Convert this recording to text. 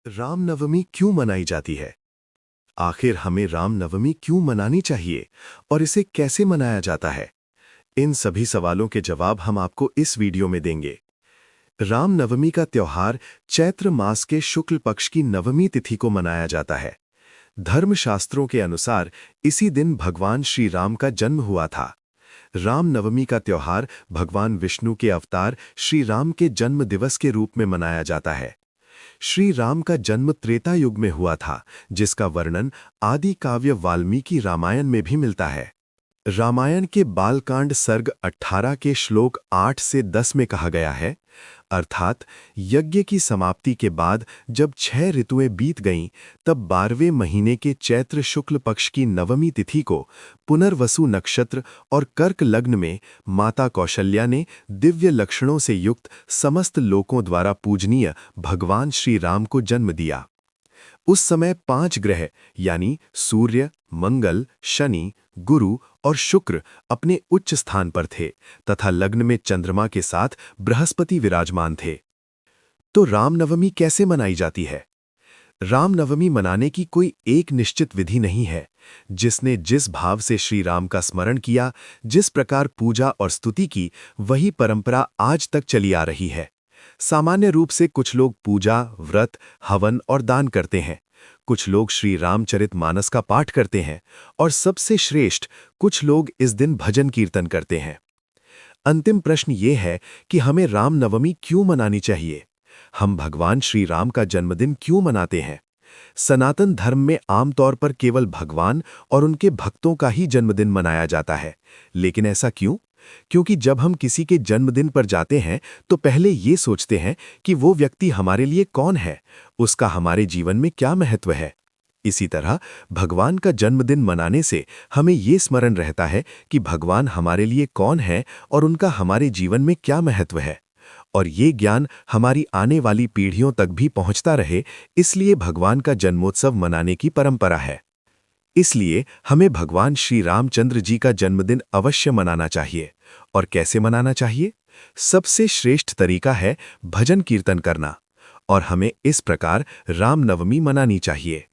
रामनवमी क्यों मनाई जाती है? आखिर हमें रामनवमी क्यों मनानी चाहिए और इसे कैसे मनाया जाता है? इन सभी सवालों के जवाब हम आपको इस वीडियो में देंगे। रामनवमी का त्योहार चैत्र मास के शुक्ल पक्ष की नवमी तिथि को मनाया जाता है। धर्मशास्त्रों के अनुसार इसी दिन भगवान श्री राम का जन्म हुआ था। रामनवमी का त्योहार भगवान विष्णु के अवतार श्री राम के जन्म दिवस के रूप में मनाया जाता है। श्री राम का जन्म त्रेता युग में हुआ था, जिसका वर्णन आदि काव्य वाल्मीकि रामायण में भी मिलता है। रामायण के बालकांड सर्ग 18 के श्लोक 8 से 10 में कहा गया है, अर्थात यज्ञ की समाप्ति के बाद जब 6 ऋतुएं बीत गईं, तब 12वें महीने के चैत्र शुक्ल पक्ष की नवमी तिथि को पुनर्वसु नक्षत्र और कर्क लग्न में माता कौशल्या ने दिव्य लक्षणों से युक्त समस्त लोकों द्वारा पूजनीय भगवान श्री राम को जन्म दिया। उस समय 5 ग्रह यानी सूर्य, मंगल, शनि, गुरु और शुक्र अपने उच्च स्थान पर थे तथा लग्न में चंद्रमा के साथ बृहस्पति विराजमान थे। तो रामनवमी कैसे मनाई जाती है? रामनवमी मनाने की कोई एक निश्चित विधि नहीं है। जिसने जिस भाव से श्री राम का स्मरण किया, जिस प्रकार पूजा और स्तुति की, वही परंपरा आज तक चली आ रही है। सामान्य रूप से कुछ लोग पूजा, व्रत, हवन और दान करते हैं। कुछ लोग श्री रामचरितमानस का पाठ करते हैं और सबसे श्रेष्ठ कुछ लोग इस दिन भजन कीर्तन करते हैं। अंतिम प्रश्न ये है कि हमें रामनवमी क्यों मनानी चाहिए? हम भगवान श्री राम का जन्मदिन क्यों मनाते हैं? सनातन धर्म में आमतौर पर केवल भगवान और उनके भक्तों का ही जन्मदिन मनाया जाता है, लेकिन ऐसा क्यों? क्योंकि जब हम किसी के जन्मदिन पर जाते हैं तो पहले ये सोचते हैं कि वो व्यक्ति हमारे लिए कौन है, उसका हमारे जीवन में क्या महत्व है। इसी तरह भगवान का जन्मदिन मनाने से हमें ये स्मरण रहता है कि भगवान हमारे लिए कौन है और उनका हमारे जीवन में क्या महत्व है, और ये ज्ञान हमारी आने वाली पीढ़ियों तक भी पहुंचता रहे, इसलिए भगवान का जन्मोत्सव मनाने की परंपरा है। इसलिए हमें भगवान श्री रामचंद्र जी का जन्मदिन अवश्य मनाना चाहिए। और कैसे मनाना चाहिए? सबसे श्रेष्ठ तरीका है भजन कीर्तन करना, और हमें इस प्रकार रामनवमी मनानी चाहिए।